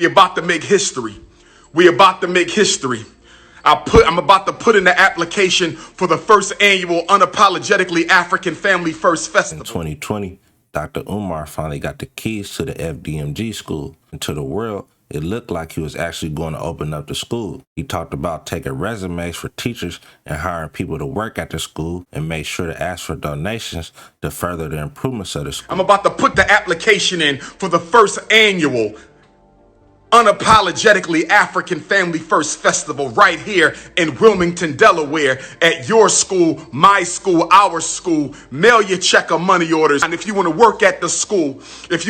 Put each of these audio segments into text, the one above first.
We about to make history. We about to make history. I'm about to put in the application for the first annual Unapologetically African Family First Festival. In 2020, Dr. Umar finally got the keys to the FDMG school. And to the world, it looked like he was actually going to open up the school. He talked about taking resumes for teachers and hiring people to work at the school and made sure to ask for donations to further the improvements of the school. I'm about to put the application in for the first annual Unapologetically African Family First Festival right here in Wilmington, Delaware at your school, my school, our school. Mail your check or money orders. And if you want to work at the school, send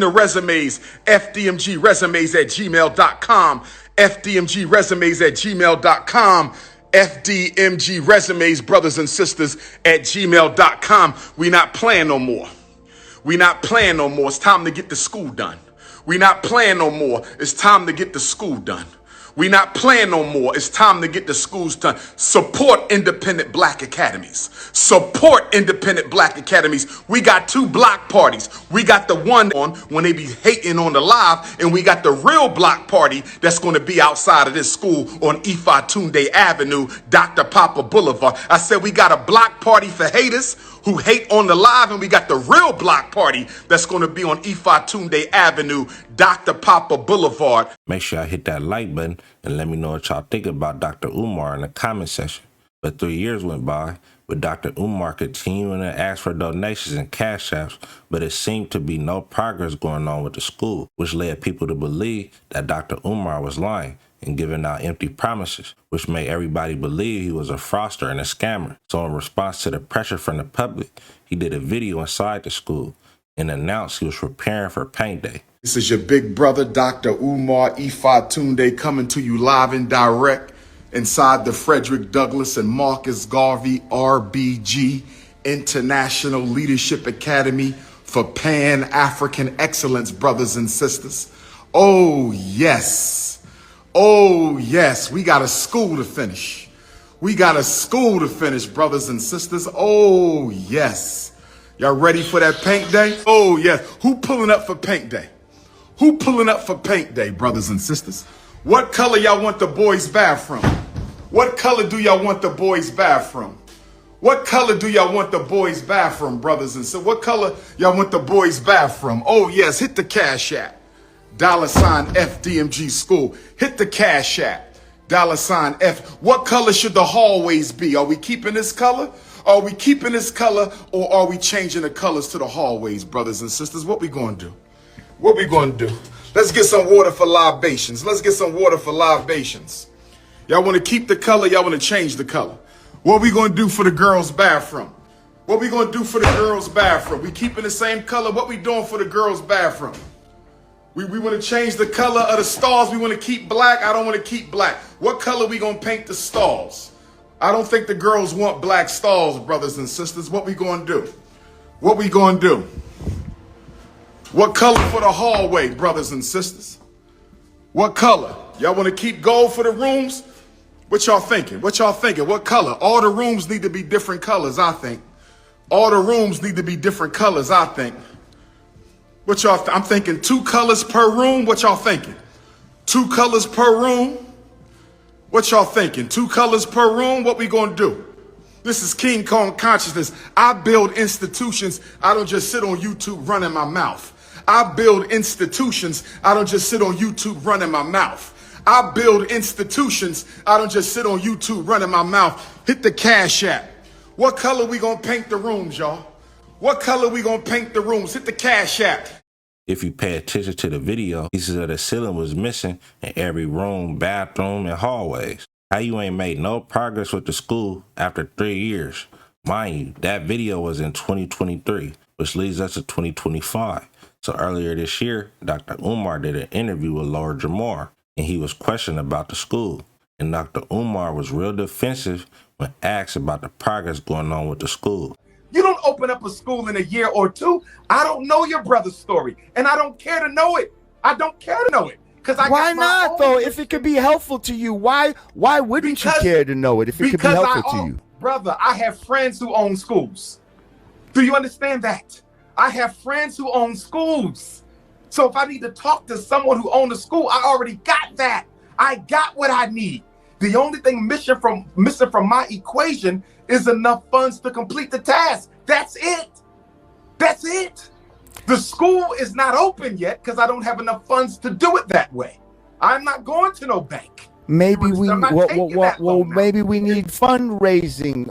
the resumes, fdmgresumes@gmail.com, fdmgresumes@gmail.com, fdmgresumes, brothers and sisters, @gmail.com. We not playing no more. We not playing no more. It's time to get the school done. We not playing no more. It's time to get the school done. We not playing no more. It's time to get the schools done. Support independent black academies. Support independent black academies. We got two block parties. We got the one on when they be hating on the live, and we got the real block party that's going to be outside of this school on Ifatunde Avenue, Dr. Papa Boulevard. I said we got a block party for haters who hate on the live, and we got the real block party that's going to be on Ifatunde Avenue, Dr. Papa Boulevard. Make sure I hit that like button and let me know what y'all think about Dr. Umar in the comment section. But 3 years went by with Dr. Umar continuing to ask for donations and cash apps, but it seemed to be no progress going on with the school, which led people to believe that Dr. Umar was lying and giving out empty promises, which made everybody believe he was a fraudster and a scammer. So in response to the pressure from the public, he did a video inside the school and announced he was preparing for paint day. This is your big brother, Dr. Umar Ifatunde, coming to you live and direct inside the Frederick Douglass and Marcus Garvey RBG International Leadership Academy for Pan-African Excellence, brothers and sisters. Oh, yes. Oh, yes. We got a school to finish. We got a school to finish, brothers and sisters. Oh, yes. Y'all ready for that paint day? Oh, yes. Who pulling up for paint day? Who pulling up for paint day, brothers and sisters? What color y'all want the boys' bathroom? What color do y'all want the boys' bathroom? What color do y'all want the boys' bathroom, brothers and sisters? What color y'all want the boys' bathroom? Oh, yes. Hit the Cash App. $ FDMG School. Hit the Cash App. $ F. What color should the hallways be? Are we keeping this color? Are we keeping this color, or are we changing the colors to the hallways, brothers and sisters? What we going to do? What we going to do? Let's get some water for libations. Let's get some water for libations. Y'all want to keep the color? Y'all want to change the color? What we going to do for the girls' bathroom? What we going to do for the girls' bathroom? We keeping the same color? What we doing for the girls' bathroom? We want to change the color of the stalls. We want to keep black. I don't want to keep black. What color we going to paint the stalls? I don't think the girls want black stalls, brothers and sisters. What we going to do? What we going to do? What color for the hallway, brothers and sisters? What color? Y'all want to keep gold for the rooms? What y'all thinking? What y'all thinking? What color? All the rooms need to be different colors, I think. All the rooms need to be different colors, I think. What y'all I'm thinking 2 colors per room. What y'all thinking? 2 colors per room. What y'all thinking? 2 colors per room. What we gonna do? This is King Kong consciousness. I build institutions. I don't just sit on YouTube running my mouth. I build institutions. I don't just sit on YouTube running my mouth. I build institutions. I don't just sit on YouTube running my mouth. Hit the Cash App. What color we gonna paint the rooms, y'all? What color we gonna paint the rooms? Hit the Cash App. If you pay attention to the video, pieces of the ceiling was missing in every room, bathroom, and hallways. How you ain't made no progress with the school after 3 years? Mind you, that video was in 2023, which leads us to 2025. So earlier this year, Dr. Umar did an interview with Lord Jamar, and he was questioned about the school. And Dr. Umar was real defensive when asked about the progress going on with the school. You don't open up a school in a year or 2. I don't know your brother's story, and I don't care to know it. I don't care to know it. Why not, though? If it could be helpful to you, why wouldn't you care to know it if it could be helpful to you? Brother, I have friends who own schools. Do you understand that? I have friends who own schools. So if I need to talk to someone who owns a school, I already got that. I got what I need. The only thing missing from my equation is enough funds to complete the task. That's it. That's it. The school is not open yet because I don't have enough funds to do it that way. I'm not going to no bank. Maybe we maybe we need fundraising,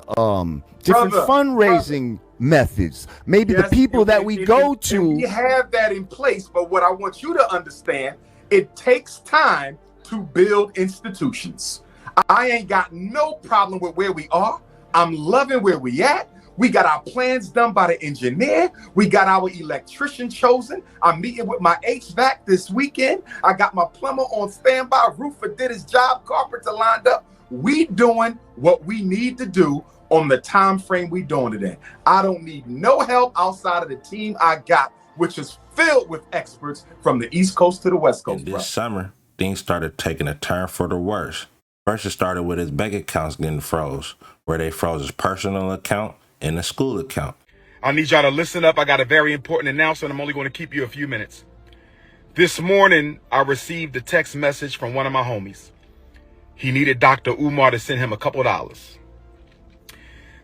different fundraising methods. Maybe the people that we go to. We have that in place, but what I want you to understand, it takes time to build institutions. I ain't got no problem with where we are. I'm loving where we at. We got our plans done by the engineer. We got our electrician chosen. I'm meeting with my HVAC this weekend. I got my plumber on standby. Roofer did his job. Carpenter lined up. We doing what we need to do on the time frame we doing it in. I don't need no help outside of the team I got, which is filled with experts from the East Coast to the West Coast. And this summer, things started taking a turn for the worse. First, it started with his bank accounts getting froze, where they froze his personal account and the school account. I need y'all to listen up. I got a very important announcement. I'm only going to keep you a few minutes. This morning, I received a text message from one of my homies. He needed Dr. Umar to send him a couple dollars.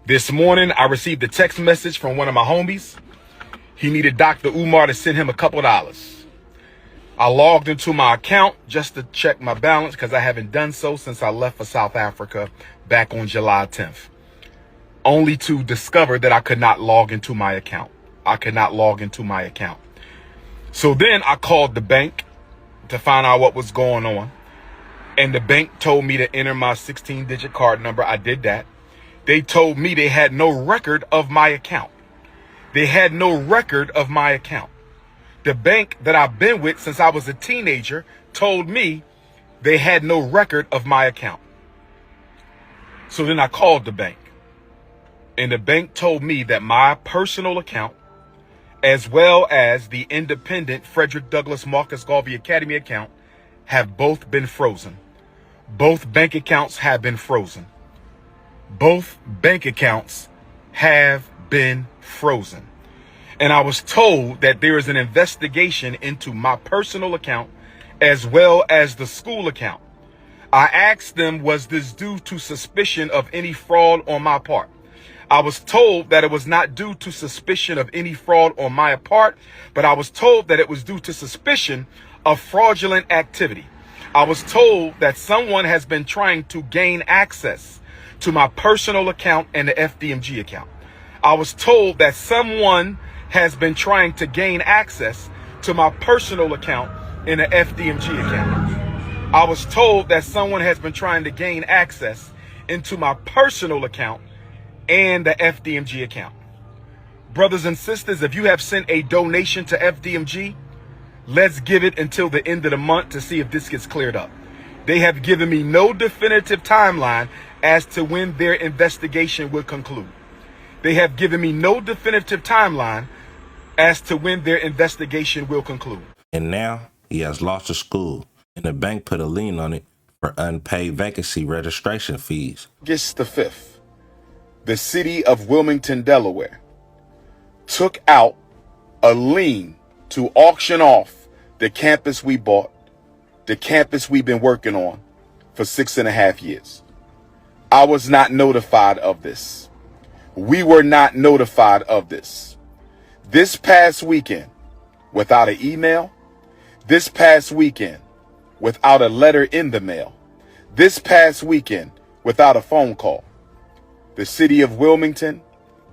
This morning, I received a text message from one of my homies. He needed Dr. Umar to send him a couple dollars. I logged into my account just to check my balance because I haven't done so since I left for South Africa back on July 10th. Only to discover that I could not log into my account. So then I called the bank to find out what was going on. And the bank told me to enter my 16-digit card number. I did that. They told me they had no record of my account. The bank that I've been with since I was a teenager told me they had no record of my account. So then I called the bank. And the bank told me that my personal account, as well as the independent Frederick Douglass Marcus Garvey Academy account, have both been frozen. Both bank accounts have been frozen. And I was told that there is an investigation into my personal account as well as the school account. I asked them, was this due to suspicion of any fraud on my part? I was told that it was not due to suspicion of any fraud on my part, but I was told that it was due to suspicion of fraudulent activity. I was told that someone has been trying to gain access to my personal account and the FDMG account. I was told that someone has been trying to gain access to my personal account and the FDMG account. I was told that someone has been trying to gain access into my personal account and the FDMG account. Brothers and sisters, if you have sent a donation to FDMG, let's give it until the end of the month to see if this gets cleared up. They have given me no definitive timeline as to when their investigation will conclude. And now he has lost a school, and the bank put a lien on it for unpaid vacancy registration fees. August the 5th, the city of Wilmington, Delaware, took out a lien to auction off the campus we bought, the campus we've been working on for 6.5 years. I was not notified of this. We were not notified of this. This past weekend, without an email, this past weekend, without a letter in the mail, this past weekend, without a phone call, the city of Wilmington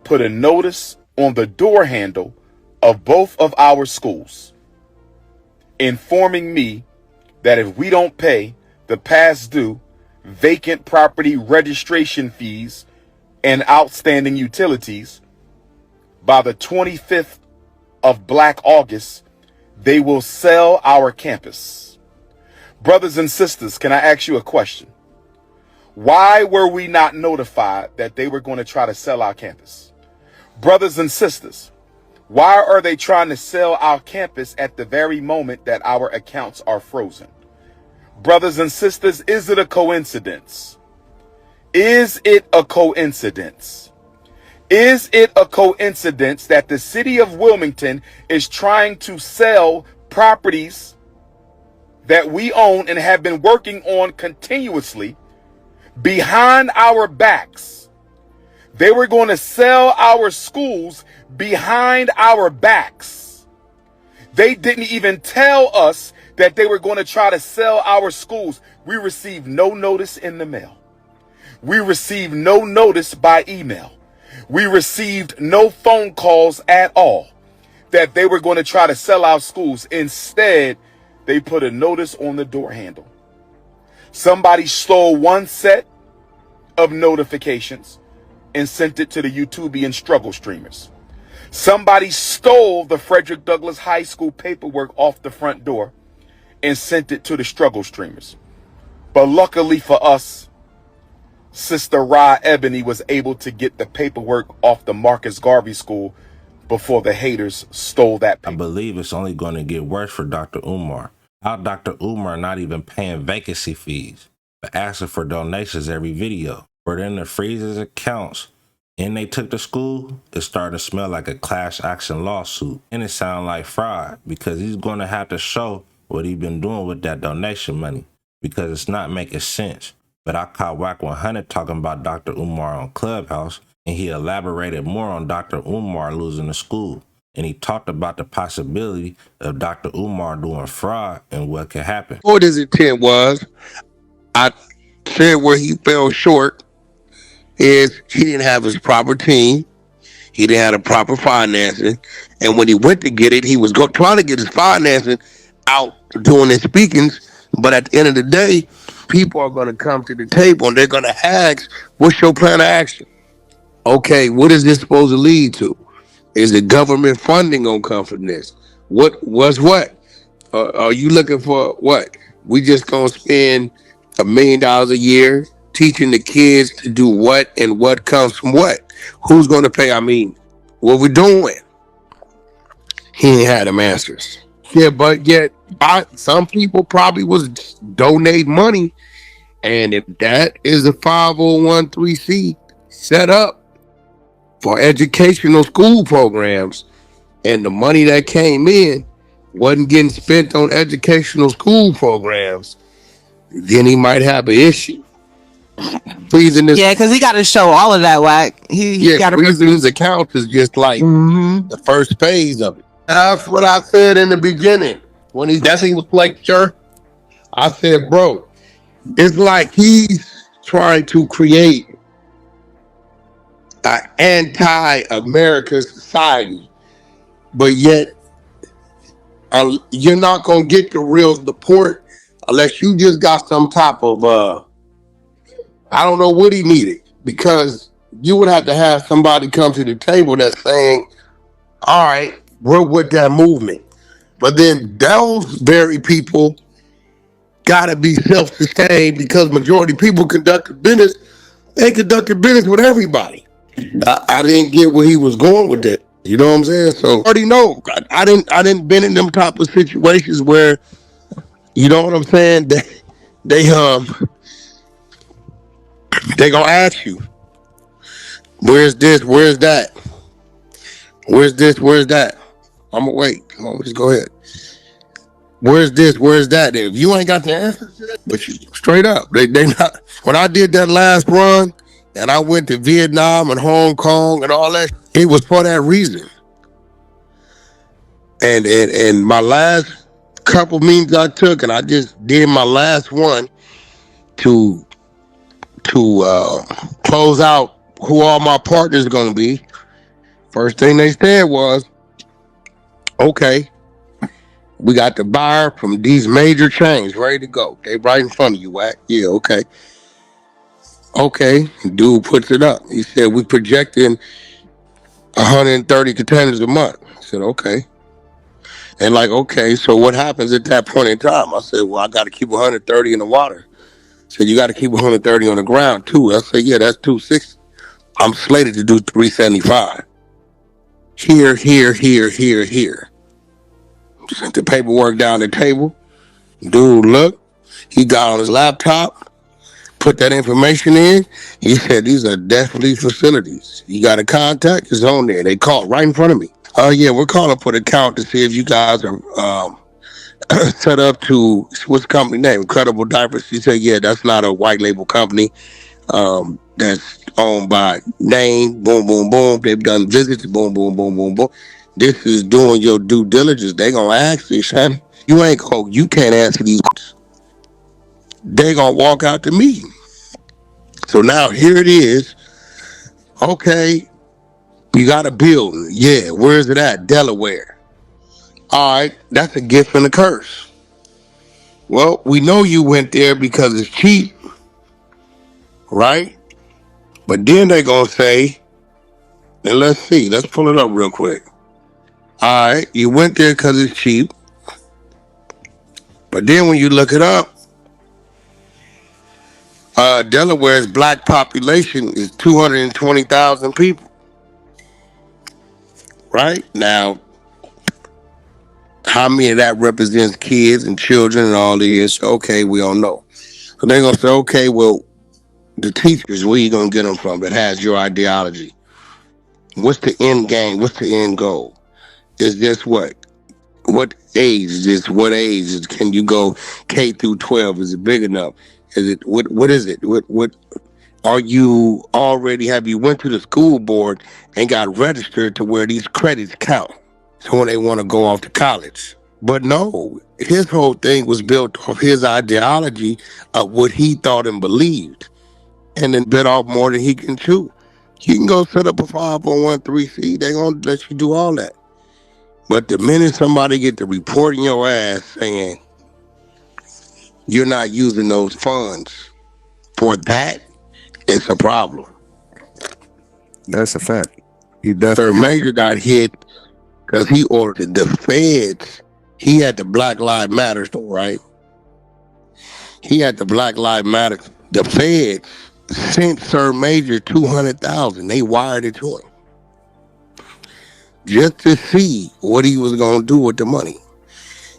put a notice on the door handle of both of our schools, informing me that if we don't pay the past due vacant property registration fees and outstanding utilities by the 25th of Black August, they will sell our campus. Brothers and sisters, can I ask you a question? Why were we not notified that they were going to try to sell our campus? Brothers and sisters, why are they trying to sell our campus at the very moment that our accounts are frozen? Brothers and sisters, is it a coincidence? Is it a coincidence? Is it a coincidence that the city of Wilmington is trying to sell properties that we own and have been working on continuously behind our backs. They were going to sell our schools behind our backs. They didn't even tell us that they were going to try to sell our schools. We received no notice in the mail. We received no notice by email. We received no phone calls at all that they were going to try to sell our schools. Instead, they put a notice on the door handle. Somebody stole one set of notifications and sent it to the YouTubian struggle streamers. Somebody stole the Frederick Douglass High School paperwork off the front door and sent it to the struggle streamers. But luckily for us, Sister Ra Ebony was able to get the paperwork off the Marcus Garvey School before the haters stole that paper. I believe it's only going to get worse for Dr. Umar. How Dr. Umar not even paying vacancy fees, but asking for donations every video. For them to freeze his accounts and they took the school, it started to smell like a class action lawsuit. And it sounded like fraud because he's going to have to show what he's been doing with that donation money because it's not making sense. But I caught Wack 100 talking about Dr. Umar on Clubhouse, and he elaborated more on Dr. Umar losing the school. And he talked about the possibility of Dr. Umar doing fraud and what could happen. What his intent was, I said where he fell short is he didn't have his proper team. He didn't have the proper financing. And when he went to get it, he was trying to get his financing out doing his speakings. But at the end of the day, people are going to come to the table and they're going to ask, what's your plan of action? Okay, what is this supposed to lead to? Is the government funding going to come from this? What? Are you looking for what? We just going to spend $1 million a year teaching the kids to do what and what comes from what? Who's going to pay? I mean, what we doing? He ain't had them answers. Yeah, but yet some people probably was donate money, and if that is a 501(c) set up for educational school programs, and the money that came in wasn't getting spent on educational school programs, then he might have an issue. Yeah, because he got to show all of that, Wack. He got to freezing his account is just like the first phase of it. That's what I said in the beginning when he was lecture. I said, bro, it's like he's trying to create an anti-American society, but yet you're not gonna get the real support unless you just got some type of I don't know what he needed, because you would have to have somebody come to the table that's saying, all right, we're with that movement. But then those very people gotta be self-sustained, because majority of people conducted business. They conducted business with everybody. I didn't get where he was going with that. You know what I'm saying? So I already know. I didn't been in them type of situations where, you know what I'm saying? They gonna ask you, where's this? Where's that? Where's this? Where's that? I'm gonna wait. Come on, just go ahead. Where's this? Where's that? If you ain't got the answer, but you straight up, they not. When I did that last run and I went to Vietnam and Hong Kong and all that, it was for that reason. And my last couple meetings I took, and I just did my last one to close out who all my partners are going to be. First thing they said was, okay, we got the buyer from these major chains ready to go. They right in front of you, Wack. Yeah, okay. Okay, dude puts it up. He said, we projecting 130 containers a month. I said, okay. And like, okay, so what happens at that point in time? I said, well, I got to keep 130 in the water. So you got to keep 130 on the ground too. I said, yeah, that's 260. I'm slated to do 375. Here. Sent the paperwork down the table. Dude, look, he got on his laptop, put that information in. He said, these are definitely facilities. You got a contact, it's on there. They called right in front of me. Oh yeah, we're calling for the count to see if you guys are set up to, what's the company name? Incredible Diapers. She said, yeah, that's not a white label company. That's owned by name, boom, boom, boom. They've done visits, boom, boom, boom, boom, boom. This is doing your due diligence. They gonna ask this, son. You can't answer these questions. They gonna walk out the meeting. So now here it is. Okay, you got a building. Yeah, where's it at? Delaware. All right, that's a gift and a curse. Well, we know you went there because it's cheap, right? But then they gonna say, and let's see, let's pull it up real quick. All right, you went there because it's cheap. But then when you look it up, Delaware's black population is 220,000 people. Right? Now, how many of that represents kids and children and all this? Okay, we don't know. So they're going to say, okay, well, the teachers, where you going to get them from that has your ideology? What's the end game? What's the end goal? Is this what? What age is this? What age can you go K through 12? Is it big enough? Is it what is it? What are you already, have you went to the school board and got registered to where these credits count? So when they want to go off to college. But no, his whole thing was built off his ideology of what he thought and believed, and then bit off more than he can chew. You can go set up a 501(c)(3), they're gonna let you do all that. But the minute somebody get to reporting your ass saying you're not using those funds for that, it's a problem. That's a fact. Sir Major got hit because he ordered the feds. He had the Black Lives Matter store, right? He had the Black Lives Matter. The feds sent Sir Major $200,000. They wired it to him just to see what he was gonna do with the money.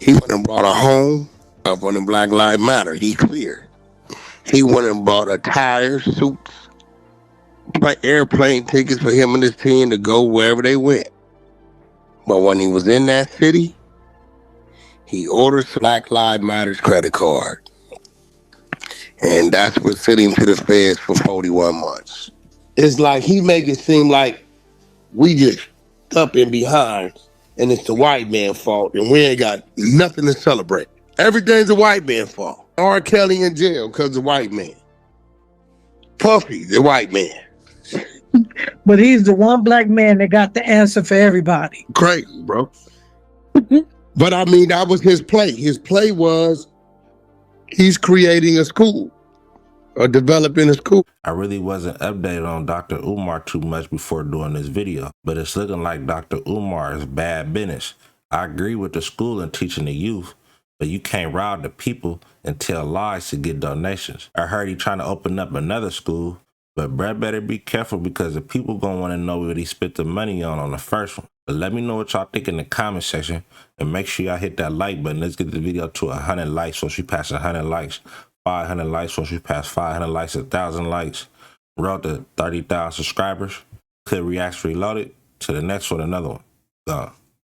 He went and bought a home up on the Black Lives Matter. He cleared. He went and bought a tire, suits, like airplane tickets for him and his team to go wherever they went. But when he was in that city, he ordered Black Lives Matter's credit card. And that's what sent him to the feds for 41 months. It's like he make it seem like we just up and behind and it's the white man's fault and we ain't got nothing to celebrate. Everything's the white man's fault. R. Kelly in jail because the white man. Puffy, the white man. But he's the one black man that got the answer for everybody. Crazy, bro. But I mean, that was his play. His play was he's creating a school or developing a school. I really wasn't updated on Dr. Umar too much before doing this video, but it's looking like Dr. Umar is bad business. I agree with the school and teaching the youth, but you can't rob the people and tell lies to get donations. I heard he trying to open up another school, but Brett better be careful because the people gonna want to know what he spent the money on the first one. But let me know what y'all think in the comment section, and make sure y'all hit that like button. Let's get the video to 100 likes so she pass 100 likes. 500 likes once we pass 500 likes, 1,000 likes. Road to 30,000 subscribers. Clip Reacts Reloaded. To the next one, another one. Gone.